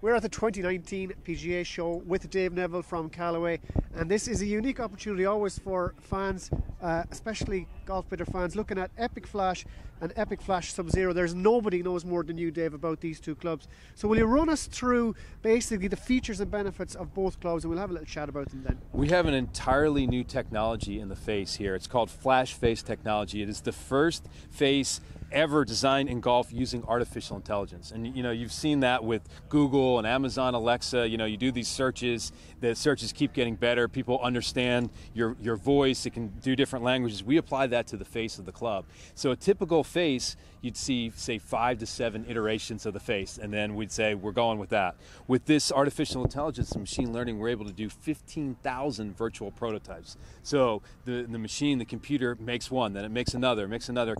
We're at the 2019 PGA Show with Dave Neville from Callaway, and this is a unique opportunity always for fans, especially golf bidder fans, looking at Epic Flash and Epic Flash Sub-Zero. There's nobody knows more than you, Dave, about these two clubs. So will you run us through basically the features and benefits of both clubs, and we'll have a little chat about them then. We have an entirely new technology in the face here. It's called Flash Face technology. It is the first face ever designed in golf using artificial intelligence. And you know, you've seen that with Google and Amazon Alexa. You know, you do these searches, the searches keep getting better, people understand your voice, it can do different languages. We apply that to the face of the club. So a typical face, you'd see, say, 5 to 7 iterations of the face, and then we'd say, we're going with that. With this artificial intelligence and machine learning, we're able to do 15,000 virtual prototypes. So the machine, the computer makes one, then it makes another,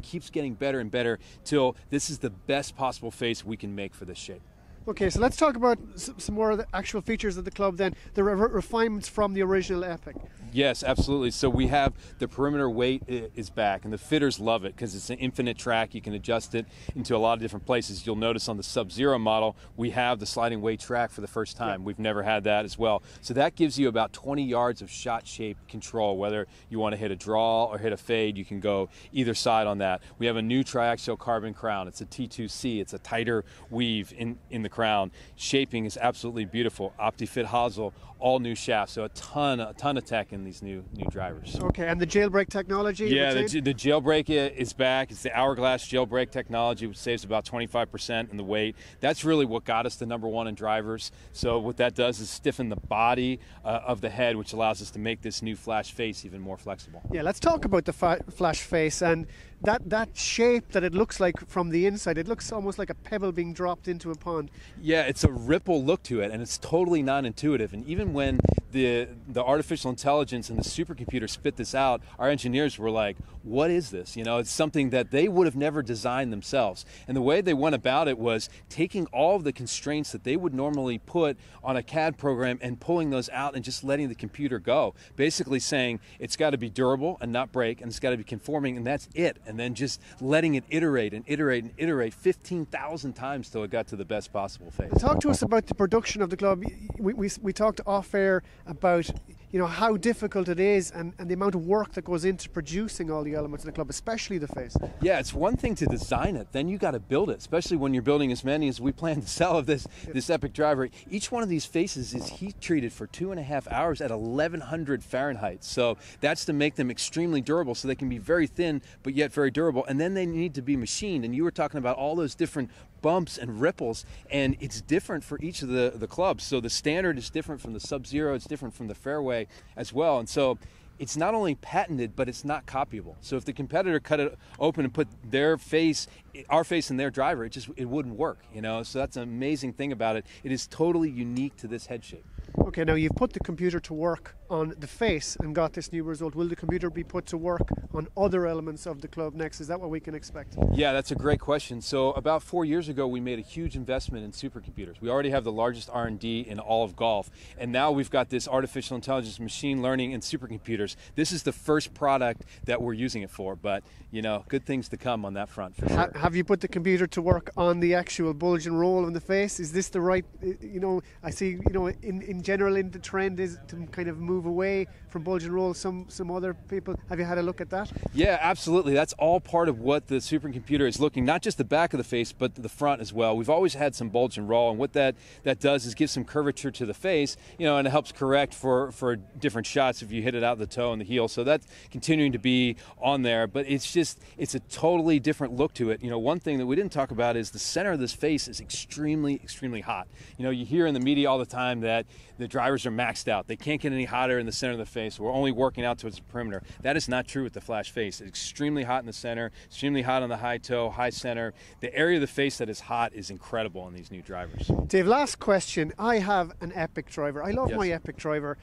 keeps getting better and better till this is the best possible face we can make for this shape. Okay, so let's talk about some more of the actual features of the club then, the refinements from the original Epic. Yes, absolutely. So we have the perimeter weight is back, and the fitters love it because it's an infinite track. You can adjust it into a lot of different places. You'll notice on the Sub-Zero model, we have the sliding weight track for the first time. We've never had that as well. So that gives you about 20 yards of shot shape control. Whether you want to hit a draw or hit a fade, you can go either side on that. We have a new triaxial carbon crown. It's a T2C. It's a tighter weave in the crown. Shaping is absolutely beautiful. OptiFit hosel, all new shafts. So a ton of tech in these new drivers. Okay, and the jailbreak technology? Yeah, the jailbreak is back. It's the hourglass jailbreak technology, which saves about 25% in the weight. That's really what got us to #1 in drivers. So what that does is stiffen the body of the head, which allows us to make this new Flash Face even more flexible. Yeah, let's talk about the Flash Face and that shape that it looks like from the inside. It looks almost like a pebble being dropped into a pond. Yeah, it's a ripple look to it, and it's totally non-intuitive. And even when the artificial intelligence and the supercomputer spit this out, our engineers were like, what is this? You know, it's something that they would have never designed themselves. And the way they went about it was taking all of the constraints that they would normally put on a CAD program and pulling those out and just letting the computer go. Basically saying it's got to be durable and not break, and it's got to be conforming, and that's it. And then just letting it iterate and iterate and iterate 15,000 times till it got to the best possible face. Talk to us about the production of the club. We talked off air about, you know, how difficult it is and the amount of work that goes into producing all the elements of the club, especially the face. Yeah, it's one thing to design it, then you got to build it, especially when you're building as many as we plan to sell of this Epic driver. Each one of these faces is heat treated for 2.5 hours at 1100 Fahrenheit. So that's to make them extremely durable, so they can be very thin but yet very durable. And then they need to be machined. And you were talking about all those different bumps and ripples, and it's different for each of the clubs. So the standard is different from the Sub-Zero, it's different from the Fairway as well. And so it's not only patented, but it's not copyable. So if the competitor cut it open and put their face, our face in their driver, it wouldn't work, you know? So that's an amazing thing about it. It is totally unique to this head shape. Okay, now you've put the computer to work on the face and got this new result. Will the computer be put to work on other elements of the club next? Is that what we can expect? Yeah, that's a great question. So about 4 years ago, we made a huge investment in supercomputers. We already have the largest R&D in all of golf, and now we've got this artificial intelligence, machine learning, and supercomputers. This is the first product that we're using it for, but you know, good things to come on that front for sure. Have you put the computer to work on the actual bulge and roll in the face? Is this the right, you know, I see, you know, in general the trend is to kind of move away from bulge and roll. Some other people, have you had a look at that? Yeah, absolutely. That's all part of what the supercomputer is looking, not just the back of the face, but the front as well. We've always had some bulge and roll, and what that does is give some curvature to the face, you know, and it helps correct for different shots if you hit it out the toe and the heel. So that's continuing to be on there, but it's a totally different look to it. You know, one thing that we didn't talk about is the center of this face is extremely, extremely hot. You know, you hear in the media all the time that the drivers are maxed out. They can't get any hotter in the center of the face. We're only working out towards the perimeter. That is not true with the Flash Face. It's extremely hot in the center, extremely hot on the high toe, high center. The area of the face that is hot is incredible on these new drivers. Dave, last question. I have an Epic driver. I love my Epic driver.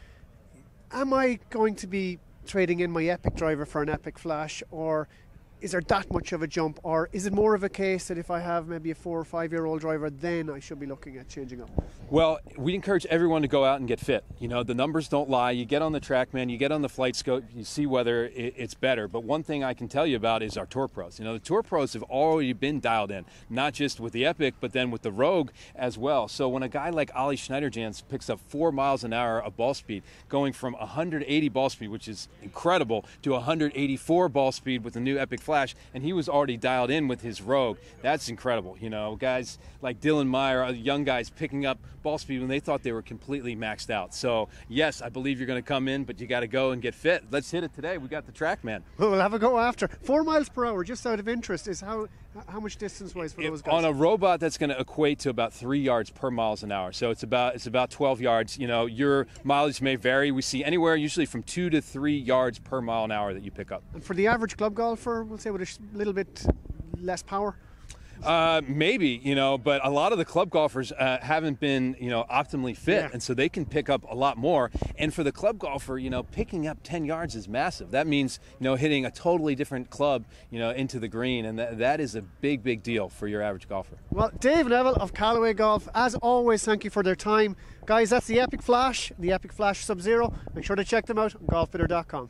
Am I going to be trading in my Epic driver for an Epic Flash, or is there that much of a jump, or is it more of a case that if I have maybe a 4 or 5 year old driver, then I should be looking at changing up? Well, we encourage everyone to go out and get fit. You know, the numbers don't lie. You get on the TrackMan, you get on the Flight Scope, you see whether it's better. But one thing I can tell you about is our Tour Pros. You know, the Tour Pros have already been dialed in, not just with the Epic, but then with the Rogue as well. So when a guy like Ollie Schneiderjans picks up 4 miles an hour of ball speed, going from 180 ball speed, which is incredible, to 184 ball speed with the new Epic Flash, and he was already dialed in with his Rogue. That's incredible. You know, guys like Dylan Meyer, young guys picking up ball speed when they thought they were completely maxed out. So yes, I believe you're going to come in, but you got to go and get fit. Let's hit it today. We got the TrackMan. We'll have a go after. 4 miles per hour, just out of interest, is how much distance-wise for those guys? On a robot, that's going to equate to about 3 yards per miles an hour. So it's about 12 yards. You know, your mileage may vary. We see anywhere usually from 2 to 3 yards per mile an hour that you pick up. And for the average club golfer, we'll say with a little bit less power? Maybe, you know, but a lot of the club golfers haven't been, you know, optimally fit, yeah. and so they can pick up a lot more. And for the club golfer, you know, picking up 10 yards is massive. That means, you know, hitting a totally different club, you know, into the green, and that is a big, big deal for your average golfer. Well, Dave Neville of Callaway Golf, as always, thank you for their time. Guys, that's the Epic Flash Sub-Zero. Make sure to check them out on golfbidder.com.